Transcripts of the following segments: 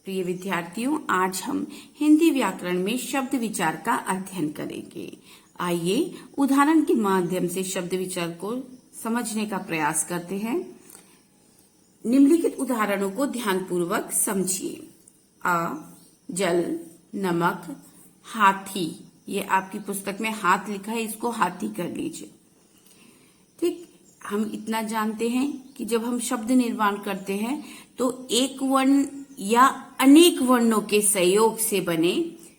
प्रिय विद्यार्थियों, आज हम हिंदी व्याकरण में शब्द विचार का अध्ययन करेंगे। आइए उदाहरण के माध्यम से शब्द विचार को समझने का प्रयास करते हैं। निम्नलिखित उदाहरणों को ध्यानपूर्वक समझिए। अ, जल, नमक, हाथी। ये आपकी पुस्तक में हाथ लिखा है, इसको हाथी कर लीजिए। ठीक, हम इतना जानते हैं कि जब हम शब्द निर्माण करते हैं तो एक वर्ण या अनेक वर्णों के सहयोग से बने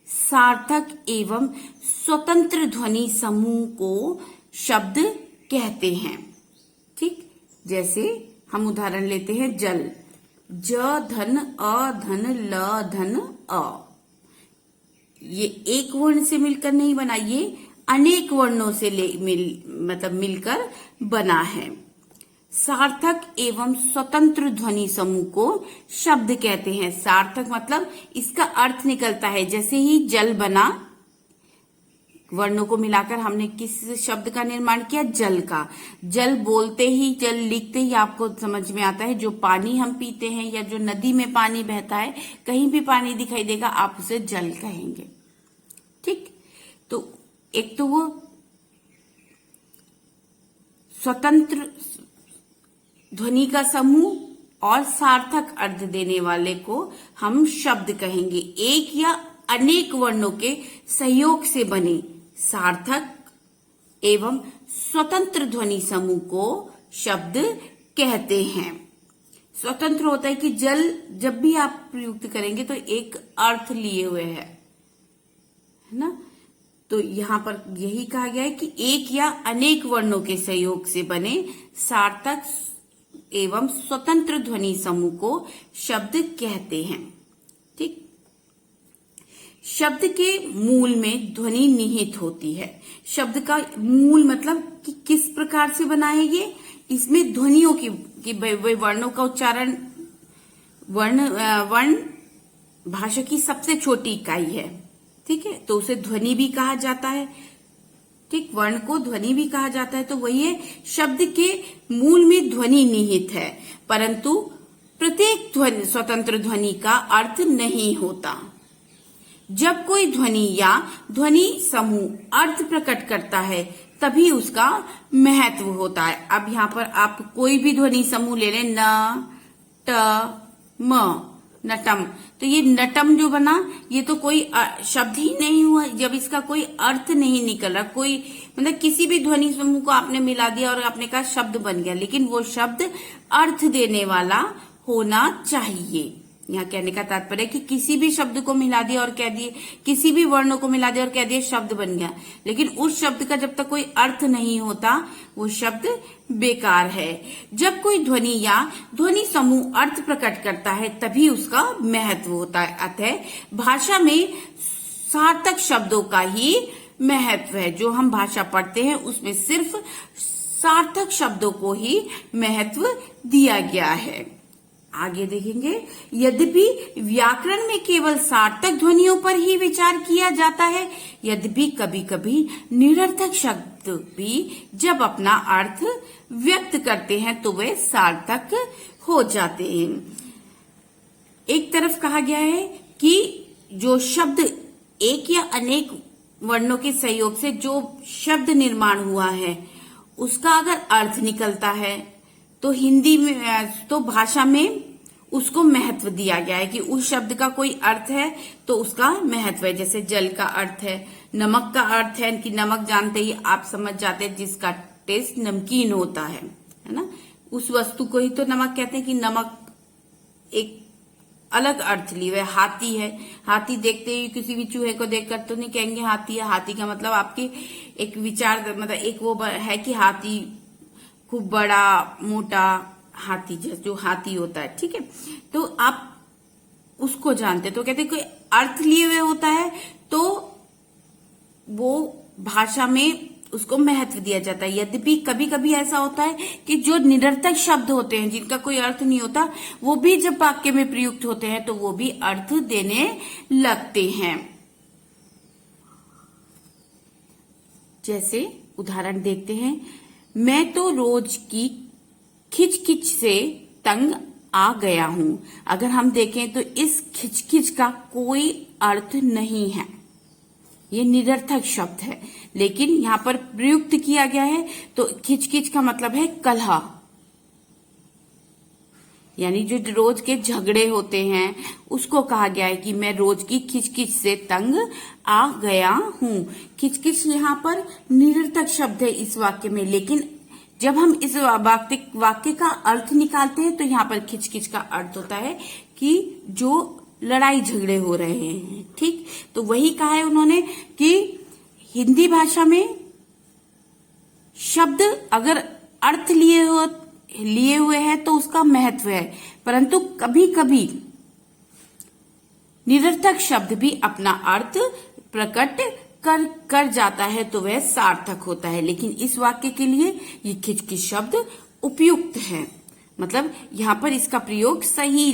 सार्थक एवं स्वतंत्र ध्वनि समूह को शब्द कहते हैं। ठीक, जैसे हम उदाहरण लेते हैं जल, ज धन अ धन ल धन अ। ये एक वर्ण से मिलकर नहीं बना, ये अनेक वर्णों से मिलकर बना है। सार्थक एवं स्वतंत्र ध्वनि समूह को शब्द कहते हैं। सार्थक मतलब इसका अर्थ निकलता है, जैसे ही जल बना, वर्णों को मिलाकर हमने किस शब्द का निर्माण किया? जल का। जल बोलते ही, जल लिखते ही आपको समझ में आता है जो पानी हम पीते हैं या जो नदी में पानी बहता है, कहीं भी पानी दिखाई देगा आप उसे जल कहेंगे। ठीक, तो एक तो वो स्वतंत्र ध्वनि का समूह और सार्थक अर्थ देने वाले को हम शब्द कहेंगे। एक या अनेक वर्णों के सहयोग से बने सार्थक एवं स्वतंत्र ध्वनि समूह को शब्द कहते हैं। स्वतंत्र होता है कि जल जब भी आप प्रयुक्त करेंगे तो एक अर्थ लिए हुए है ना। तो यहाँ पर यही कहा गया है कि एक या अनेक वर्णों के सहयोग से बने सार्थक एवं स्वतंत्र ध्वनि समूह को शब्द कहते हैं। ठीक, शब्द के मूल में ध्वनि निहित होती है। शब्द का मूल मतलब कि किस प्रकार से बना है ये, इसमें ध्वनियों की वर्णों का उच्चारण, वर्ण भाषा की सबसे छोटी इकाई है। ठीक है, तो उसे ध्वनि भी कहा जाता है। ठीक, वर्ण को ध्वनि भी कहा जाता है। तो वही है, शब्द के मूल में ध्वनि निहित है, परंतु प्रत्येक ध्वनि स्वतंत्र ध्वनि का अर्थ नहीं होता। जब कोई ध्वनि या ध्वनि समूह अर्थ प्रकट करता है तभी उसका महत्व होता है। अब यहाँ पर आप कोई भी ध्वनि समूह ले लें, न, ट, म, नटम। तो ये नटम जो बना, ये तो कोई शब्द ही नहीं हुआ जब इसका कोई अर्थ नहीं निकल रहा। कोई मतलब किसी भी ध्वनि समूह को आपने मिला दिया और आपने कहा शब्द बन गया, लेकिन वो शब्द अर्थ देने वाला होना चाहिए। यहाँ कहने का तात्पर्य है कि किसी भी शब्द को मिला दिया और कह दिए, किसी भी वर्णों को मिला दिया और कह दिए शब्द बन गया, लेकिन उस शब्द का जब तक कोई अर्थ नहीं होता वो शब्द बेकार है। जब कोई ध्वनि या ध्वनि समूह अर्थ प्रकट करता है तभी उसका महत्व होता है। अतः भाषा में सार्थक शब्दों का ही महत्व है। जो हम भाषा पढ़ते हैं उसमें सिर्फ सार्थक शब्दों को ही महत्व दिया गया है। आगे देखेंगे, यद्यपि व्याकरण में केवल सार्थक ध्वनियों पर ही विचार किया जाता है, यद्यपि कभी कभी निरर्थक शब्द भी जब अपना अर्थ व्यक्त करते हैं तो वे सार्थक हो जाते हैं। एक तरफ कहा गया है कि जो शब्द एक या अनेक वर्णों के सहयोग से जो शब्द निर्माण हुआ है उसका अगर अर्थ निकलता है तो हिंदी में, तो भाषा में उसको महत्व दिया गया है कि उस शब्द का कोई अर्थ है तो उसका महत्व है। जैसे जल का अर्थ है, नमक का अर्थ है कि नमक जानते ही आप समझ जाते हैं जिसका टेस्ट नमकीन होता है ना। उस वस्तु को ही तो नमक कहते हैं कि नमक एक अलग अर्थ लिए हुए। हाथी है, हाथी देखते ही किसी भी चूहे को देखकर तो नहीं कहेंगे हाथी है। हाथी का मतलब आपके एक विचार, मतलब एक वो है कि हाथी खूब बड़ा मोटा हाथी, जैसे जो हाथी होता है। ठीक है, तो आप उसको जानते, तो कहते कोई अर्थ लिए हुए होता है तो वो भाषा में उसको महत्व दिया जाता है। यद्यपि कभी कभी ऐसा होता है कि जो निरर्थक शब्द होते हैं, जिनका कोई अर्थ नहीं होता, वो भी जब वाक्य में प्रयुक्त होते हैं तो वो भी अर्थ देने लगते हैं। जैसे उदाहरण देखते हैं, मैं तो रोज की खिच खिच से तंग आ गया हूं। अगर हम देखें तो इस खिचखिच का कोई अर्थ नहीं है, ये निरर्थक शब्द है, लेकिन यहाँ पर प्रयुक्त किया गया है। तो खिचखिच का मतलब है कलह, यानी जो रोज के झगड़े होते हैं उसको कहा गया है कि मैं रोज की खिचखिच से तंग आ गया हूं। खिचखिच यहाँ पर निरर्थक शब्द है इस वाक्य में, लेकिन जब हम इस वाक्य का अर्थ निकालते हैं तो यहाँ पर खिचखिच का अर्थ होता है कि जो लड़ाई झगड़े हो रहे हैं। ठीक, तो वही कहा है उन्होंने कि हिंदी भाषा में शब्द अगर अर्थ लिए हुए हैं तो उसका महत्व है, परंतु कभी कभी निरर्थक शब्द भी अपना अर्थ प्रकट कर जाता है तो वह सार्थक होता है। लेकिन इस वाक्य के लिए ये खिचखिच शब्द उपयुक्त है, मतलब यहाँ पर इसका प्रयोग सही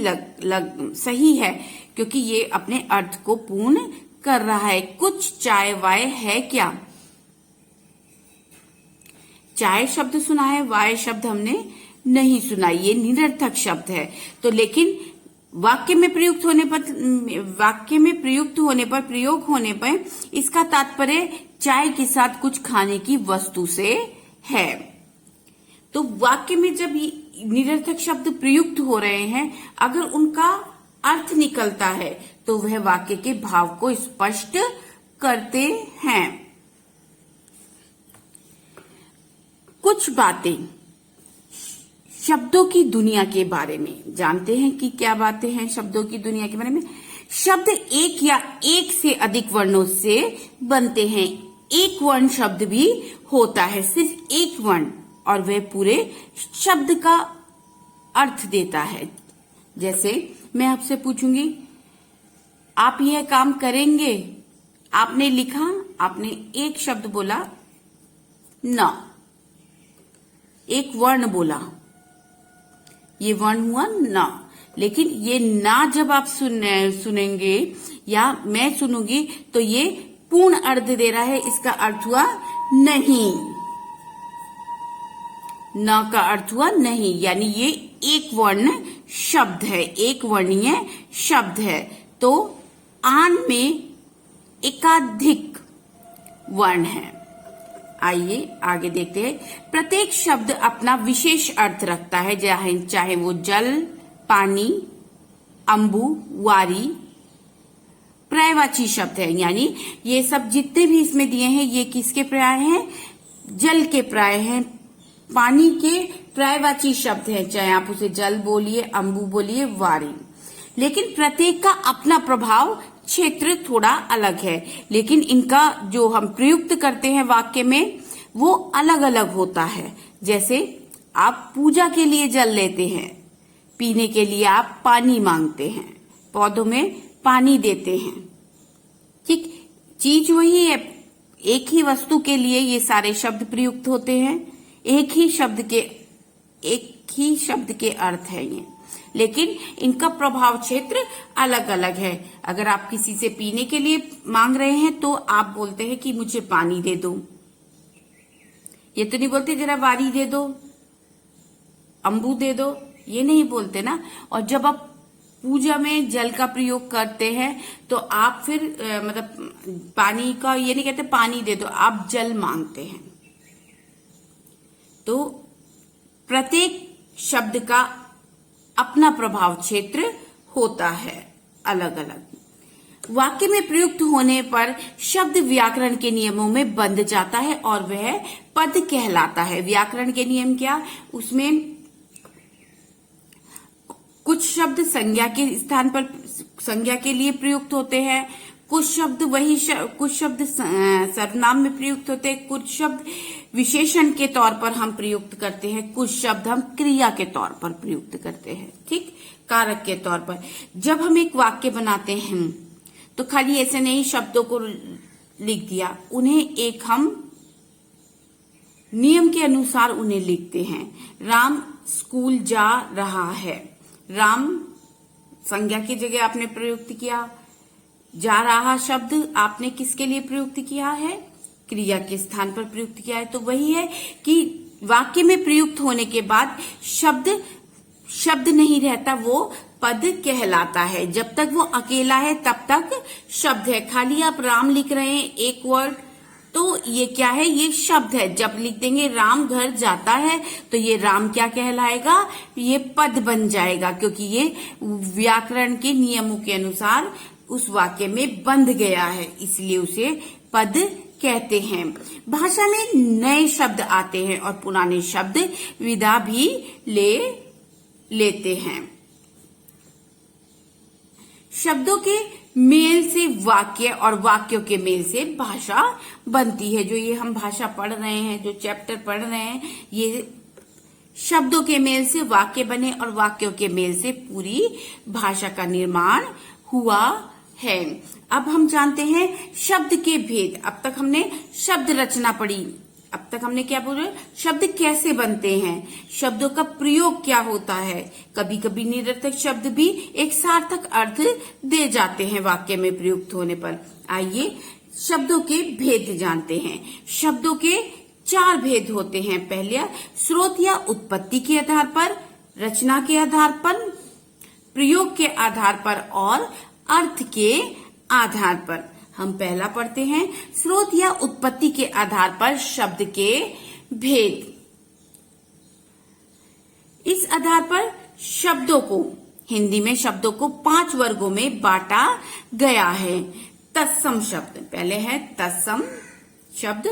है, क्योंकि ये अपने अर्थ को पूर्ण कर रहा है। कुछ चाय वाय है क्या? चाय शब्द सुना है, वाय शब्द हमने नहीं सुना, ये निरर्थक शब्द है। तो लेकिन वाक्य में प्रयुक्त होने पर इसका तात्पर्य चाय के साथ कुछ खाने की वस्तु से है। तो वाक्य में जब निरर्थक शब्द प्रयुक्त हो रहे हैं, अगर उनका अर्थ निकलता है तो वह वाक्य के भाव को स्पष्ट करते हैं। कुछ बातें शब्दों की दुनिया के बारे में जानते हैं कि क्या बातें हैं शब्दों की दुनिया के बारे में। शब्द एक या एक से अधिक वर्णों से बनते हैं। एक वर्ण शब्द भी होता है, सिर्फ एक वर्ण, और वह पूरे शब्द का अर्थ देता है। जैसे मैं आपसे पूछूंगी, आप यह काम करेंगे? आपने लिखा, आपने एक शब्द बोला न, एक वर्ण बोला, ये वर्ण हुआ ना। लेकिन ये ना जब आप सुनेंगे या मैं सुनूंगी तो ये पूर्ण अर्थ दे रहा है, इसका अर्थ हुआ नहीं। ना का अर्थ हुआ नहीं, यानी ये एक वर्ण शब्द है, एक वर्णीय शब्द है। तो आन में एकाधिक वर्ण है। आइए आगे देखते हैं। प्रत्येक शब्द अपना विशेष अर्थ रखता है, चाहे वो जल, पानी, अंबु, वारी, पर्यायवाची शब्द है। यानी ये सब जितने भी इसमें दिए हैं ये किसके पर्याय हैं? जल के पर्याय हैं, पानी के पर्यायवाची शब्द हैं, चाहे आप उसे जल बोलिए, अंबु बोलिए, वारी। लेकिन प्रत्येक का अपना प्रभाव क्षेत्र थोड़ा अलग है, लेकिन इनका जो हम प्रयुक्त करते हैं वाक्य में वो अलग अलग होता है। जैसे आप पूजा के लिए जल लेते हैं, पीने के लिए आप पानी मांगते हैं, पौधों में पानी देते हैं। ठीक, चीज वही है, एक ही वस्तु के लिए ये सारे शब्द प्रयुक्त होते हैं, एक ही शब्द के अर्थ है ये, लेकिन इनका प्रभाव क्षेत्र अलग अलग है। अगर आप किसी से पीने के लिए मांग रहे हैं तो आप बोलते हैं कि मुझे पानी दे दो, ये तो नहीं बोलते जरा वारी दे दो, अंबू दे दो, ये नहीं बोलते ना। और जब आप पूजा में जल का प्रयोग करते हैं तो आप फिर मतलब पानी का ये नहीं कहते पानी दे दो, आप जल मांगते हैं। तो प्रत्येक शब्द का अपना प्रभाव क्षेत्र होता है अलग अलग। वाक्य में प्रयुक्त होने पर शब्द व्याकरण के नियमों में बंध जाता है और वह पद कहलाता है। व्याकरण के नियम क्या? उसमें कुछ शब्द संज्ञा के स्थान पर संज्ञा के लिए प्रयुक्त होते हैं, कुछ शब्द सर्वनाम में प्रयुक्त होते हैं, कुछ शब्द विशेषण के तौर पर हम प्रयुक्त करते हैं, कुछ शब्द हम क्रिया के तौर पर प्रयुक्त करते हैं। ठीक, कारक के तौर पर। जब हम एक वाक्य बनाते हैं तो खाली ऐसे नहीं शब्दों को लिख दिया, उन्हें एक हम नियम के अनुसार उन्हें लिखते हैं। राम स्कूल जा रहा है, राम संज्ञा की जगह आपने प्रयुक्त किया, जा रहा शब्द आपने किसके लिए प्रयुक्त किया है? क्रिया के स्थान पर प्रयुक्त किया है। तो वही है कि वाक्य में प्रयुक्त होने के बाद शब्द शब्द नहीं रहता वो पद कहलाता है। जब तक वो अकेला है तब तक शब्द है। खाली आप राम लिख रहे हैं एक वर्ड, तो ये क्या है, ये शब्द है। जब लिख देंगे राम घर जाता है तो ये राम क्या कहलाएगा, ये पद बन जाएगा, क्योंकि ये व्याकरण के नियमों के अनुसार उस वाक्य में बंध गया है, इसलिए उसे पद कहते हैं। भाषा में नए शब्द आते हैं और पुराने शब्द विदा भी लेते हैं। शब्दों के मेल से वाक्य और वाक्यों के मेल से भाषा बनती है। जो ये हम भाषा पढ़ रहे हैं, जो चैप्टर पढ़ रहे हैं, ये शब्दों के मेल से वाक्य बने और वाक्यों के मेल से पूरी भाषा का निर्माण हुआ है। अब हम जानते हैं शब्द के भेद। अब तक हमने शब्द रचना पढ़ी, अब तक हमने क्या बोला, शब्द कैसे बनते हैं, शब्दों का प्रयोग क्या होता है। कभी कभी निरर्थक शब्द भी एक सार्थक अर्थ दे जाते हैं वाक्य में प्रयुक्त होने पर। आइए शब्दों के भेद जानते हैं। शब्दों के 4 भेद होते हैं। पहले स्रोत या उत्पत्ति के आधार पर, रचना के आधार पर, प्रयोग के आधार पर और अर्थ के आधार पर। हम पहला पढ़ते हैं, स्रोत या उत्पत्ति के आधार पर शब्द के भेद। इस आधार पर शब्दों को, हिंदी में शब्दों को 5 वर्गों में बांटा गया है। तत्सम शब्द, पहले है तत्सम शब्द।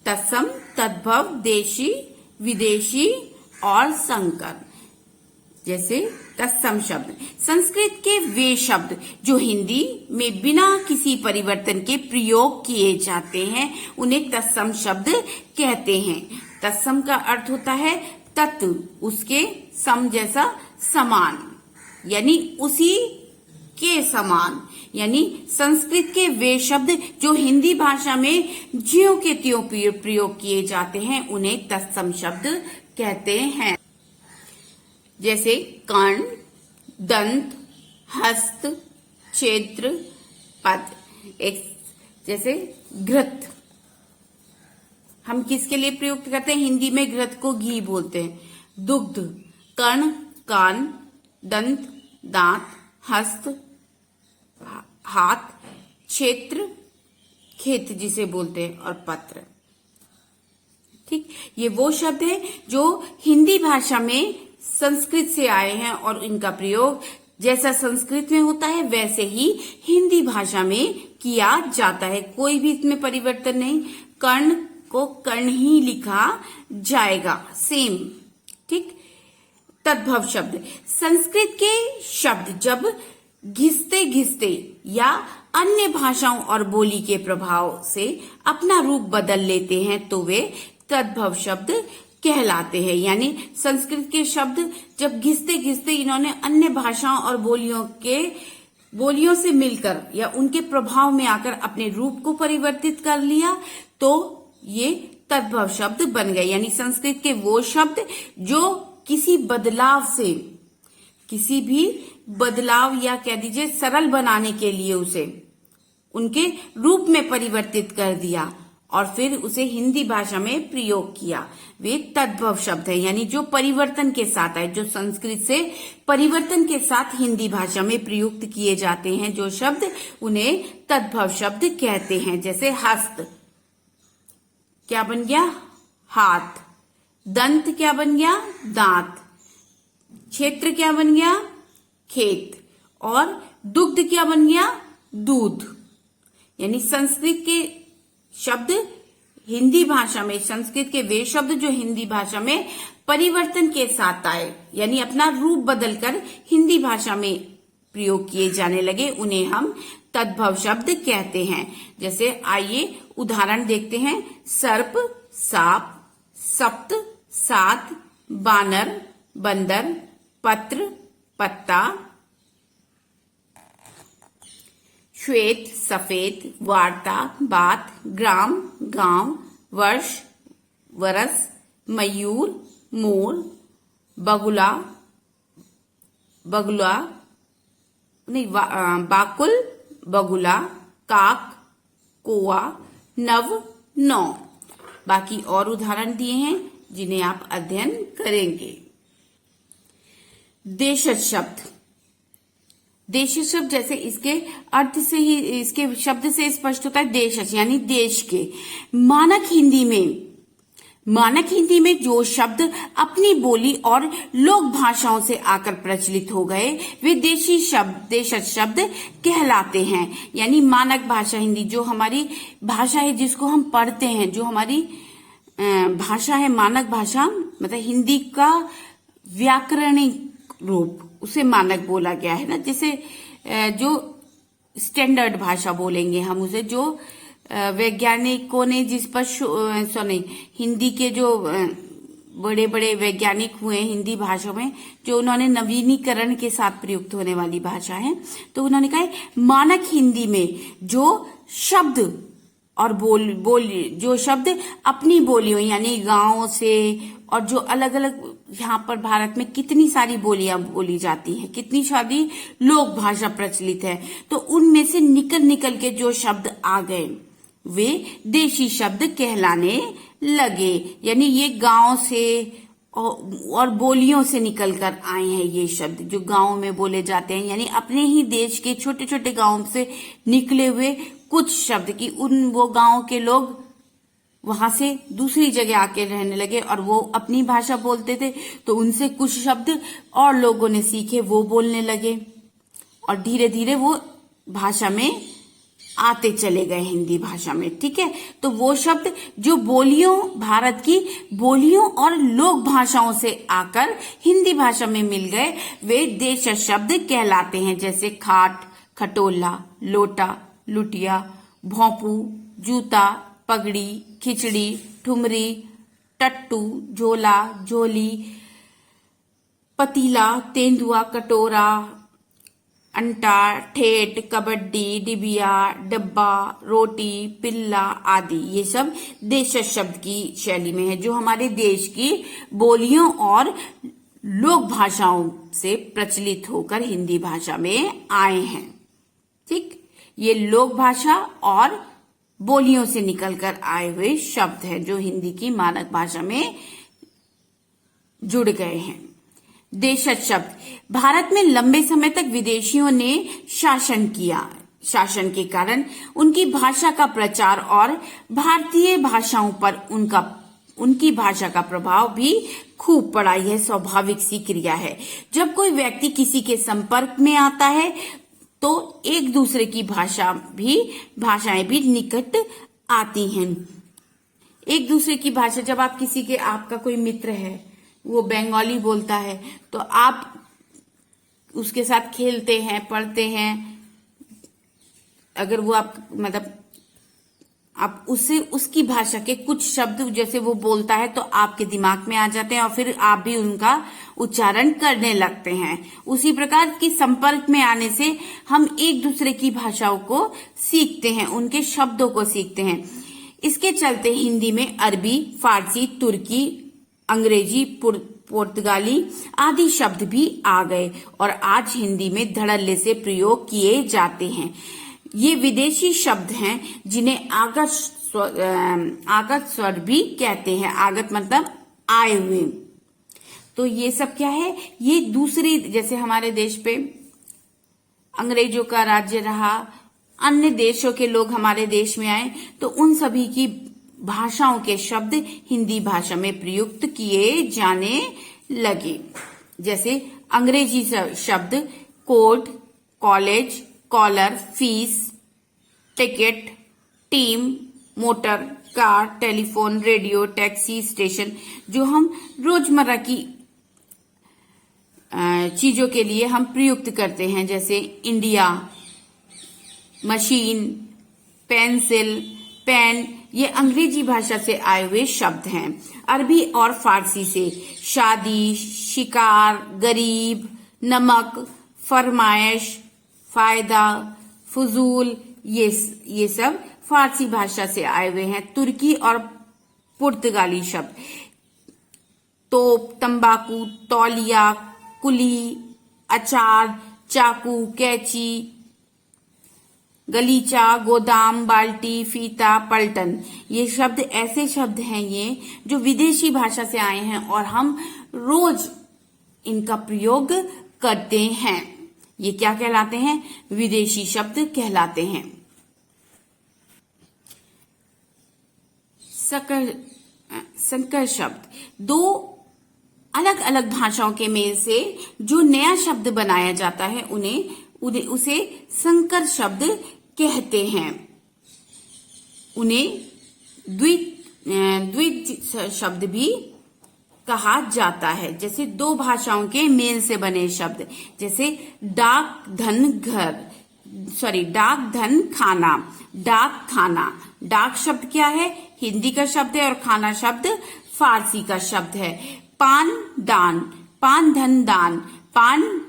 तत्सम, तद्भव, देशी, विदेशी और संकर। जैसे तत्सम शब्द, संस्कृत के वे शब्द जो हिंदी में बिना किसी परिवर्तन के प्रयोग किए जाते हैं, उन्हें तत्सम शब्द कहते हैं। तत्सम का अर्थ होता है तत्, उसके सम जैसा समान, यानी उसी के समान। यानी संस्कृत के वे शब्द जो हिंदी भाषा में ज्यों के त्यों प्रयोग किए जाते हैं, उन्हें तत्सम शब्द कहते हैं। जैसे कर्ण, दंत, हस्त, क्षेत्र, पद। एक जैसे घृत, हम किसके लिए प्रयुक्त करते हैं, हिंदी में घृत को घी बोलते हैं। दुग्ध, कर्ण कान, दंत दांत, हस्त हाथ, क्षेत्र खेत जिसे बोलते हैं, और पत्र। ठीक, ये वो शब्द है जो हिंदी भाषा में संस्कृत से आए हैं और इनका प्रयोग जैसा संस्कृत में होता है वैसे ही हिंदी भाषा में किया जाता है। कोई भी इसमें परिवर्तन नहीं, कर्ण को कर्ण ही लिखा जाएगा, सेम। ठीक, तद्भव शब्द, संस्कृत के शब्द जब घिसते घिसते या अन्य भाषाओं और बोली के प्रभाव से अपना रूप बदल लेते हैं तो वे तद्भव शब्द कहलाते हैं। यानी संस्कृत के शब्द जब घिसते घिसते इन्होंने अन्य भाषाओं और बोलियों से मिलकर या उनके प्रभाव में आकर अपने रूप को परिवर्तित कर लिया तो ये तद्भव शब्द बन गए। यानी संस्कृत के वो शब्द जो किसी बदलाव से, किसी भी बदलाव या कह दीजिए सरल बनाने के लिए उसे उनके रूप में परिवर्तित कर दिया और फिर उसे हिंदी भाषा में प्रयोग किया, वे तद्भव शब्द है। यानी जो परिवर्तन के साथ आए, जो संस्कृत से परिवर्तन के साथ हिंदी भाषा में प्रयुक्त किए जाते हैं जो शब्द, उन्हें तद्भव शब्द कहते हैं। जैसे हस्त क्या बन गया, हाथ। दंत क्या बन गया, दांत। क्षेत्र क्या बन गया, खेत। और दुग्ध क्या बन गया, दूध। यानी संस्कृत के शब्द हिंदी भाषा में, संस्कृत के वे शब्द जो हिंदी भाषा में परिवर्तन के साथ आए, यानी अपना रूप बदलकर हिंदी भाषा में प्रयोग किए जाने लगे, उन्हें हम तद्भव शब्द कहते हैं। जैसे आइए उदाहरण देखते हैं, सर्प, सांप, सप्त, सात, बानर, बंदर, पत्र, पत्ता, श्वेत, सफेद, वार्ता, बात, ग्राम, गांव, वर्ष, वरस, मयूर, मोर, बगुला, बाकुल, बगुला, काक, कोआ, नव, नौ। बाकी और उदाहरण दिए हैं, जिन्हें आप अध्ययन करेंगे। देशज शब्द, देशज शब्द जैसे इसके अर्थ से ही, इसके शब्द से स्पष्ट होता है देशज यानी देश के। मानक हिंदी में जो शब्द अपनी बोली और लोक भाषाओं से आकर प्रचलित हो गए वे देशी शब्द, देशज शब्द कहलाते हैं। यानी मानक भाषा हिंदी, जो हमारी भाषा है जिसको हम पढ़ते हैं, जो हमारी भाषा है, मानक भाषा मतलब हिंदी का व्याकरणिक रूप, उसे मानक बोला गया है ना। जैसे जो स्टैंडर्ड भाषा बोलेंगे हम उसे, जो वैज्ञानिकों ने जिस पर हिंदी के जो बड़े बड़े वैज्ञानिक हुए हिंदी भाषा में, जो उन्होंने नवीनीकरण के साथ प्रयुक्त होने वाली भाषा है, तो उन्होंने कहा मानक हिंदी में जो शब्द और बोल जो शब्द अपनी बोलियों यानी गांव से, और जो अलग अलग यहाँ पर भारत में कितनी सारी बोलियां बोली जाती हैं, कितनी सारी लोक भाषा प्रचलित है, तो उनमें से निकल के जो शब्द आ गए वे देशी शब्द कहलाने लगे। यानी ये गांव से और बोलियों से निकलकर आए हैं ये शब्द, जो गांव में बोले जाते हैं, यानी अपने ही देश के छोटे छोटे गांव से निकले हुए कुछ शब्द की वो गांव के लोग वहां से दूसरी जगह आके रहने लगे और वो अपनी भाषा बोलते थे, तो उनसे कुछ शब्द और लोगों ने सीखे, वो बोलने लगे और धीरे धीरे वो भाषा में आते चले गए, हिंदी भाषा में। ठीक है, तो वो शब्द जो बोलियों, भारत की बोलियों और लोक भाषाओं से आकर हिंदी भाषा में मिल गए वे देशज शब्द कहलाते हैं। जैसे खाट, खटोला, लोटा, लुटिया, भोंपू, जूता, पगड़ी, खिचड़ी, ठुमरी, टट्टू, झोला, झोली, पतीला, तेंदुआ, कटोरा, अंटा, ठेठ, कबड्डी, डिबिया, डब्बा, रोटी, पिल्ला आदि, ये सब देशज शब्द की शैली में है, जो हमारे देश की बोलियों और लोक भाषाओं से प्रचलित होकर हिंदी भाषा में आए हैं। ठीक, ये लोक भाषा और बोलियों से निकलकर आए हुए शब्द हैं जो हिंदी की मानक भाषा में जुड़ गए हैं। देशज शब्द, भारत में लंबे समय तक विदेशियों ने शासन किया। शासन के कारण उनकी भाषा का प्रचार और भारतीय भाषाओं पर उनकी भाषा का प्रभाव भी खूब पड़ा। यह स्वाभाविक सी क्रिया है। जब कोई व्यक्ति किसी के संपर्क में आता है तो एक दूसरे की भाषाएं भी निकट आती हैं। एक दूसरे की भाषा, जब आप किसी के, आपका कोई मित्र है वो बंगाली बोलता है तो आप उसके साथ खेलते हैं, पढ़ते हैं, अगर वो आप उससे उसकी भाषा के कुछ शब्द जैसे वो बोलता है तो आपके दिमाग में आ जाते हैं और फिर आप भी उनका उच्चारण करने लगते हैं। उसी प्रकार की संपर्क में आने से हम एक दूसरे की भाषाओं को सीखते हैं, उनके शब्दों को सीखते हैं। इसके चलते हिंदी में अरबी, फारसी, तुर्की, अंग्रेजी, पुर्तगाली आदि शब्द भी आ गए और आज हिंदी में धड़ल्ले से प्रयोग किए जाते हैं। ये विदेशी शब्द हैं जिन्हें आगत स्वर भी कहते हैं। आगत मतलब आए हुए। तो ये सब क्या है, ये दूसरी, जैसे हमारे देश पे अंग्रेजों का राज्य रहा, अन्य देशों के लोग हमारे देश में आए तो उन सभी की भाषाओं के शब्द हिंदी भाषा में प्रयुक्त किए जाने लगे। जैसे अंग्रेजी शब्द court, college, collar, fees, ticket, team, motor, car, telephone, radio, taxi, station, जो हम रोजमर्रा की चीजों के लिए हम प्रयुक्त करते हैं। जैसे इंडिया, मशीन, पेंसिल, पेन, ये अंग्रेजी भाषा से आए हुए शब्द हैं। अरबी और फारसी से शादी, शिकार, गरीब, नमक, फरमाइश, फायदा, फजूल, ये सब फारसी भाषा से आए हुए हैं। तुर्की और पुर्तगाली शब्द तोप, तंबाकू, तौलिया, कुली, अचार, चाकू, कैंची, गलीचा, गोदाम, बाल्टी, फीता, पलटन, ये शब्द ऐसे शब्द हैं ये जो विदेशी भाषा से आए हैं और हम रोज इनका प्रयोग करते हैं। ये क्या कहलाते हैं? विदेशी शब्द कहलाते हैं। संकर शब्द, दो अलग अलग भाषाओं के मेल से जो नया शब्द बनाया जाता है उसे संकर शब्द कहते हैं। उन्हें द्विज शब्द भी कहा जाता है। जैसे दो भाषाओं के मेल से बने शब्द, जैसे डाक धन खाना, डाक खाना। डाक शब्द क्या है? हिंदी का शब्द है और खाना शब्द फारसी का शब्द है। पान दान, पान धन दान, पान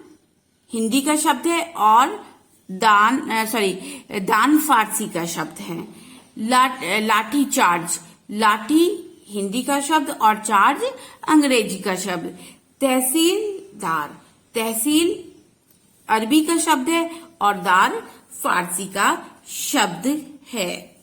हिंदी का शब्द है और दान फारसी का शब्द है। लाठी चार्ज, लाठी हिंदी का शब्द और चार्ज अंग्रेजी का शब्द। तहसीलदार, तहसील अरबी का शब्द है और दार फारसी का शब्द है।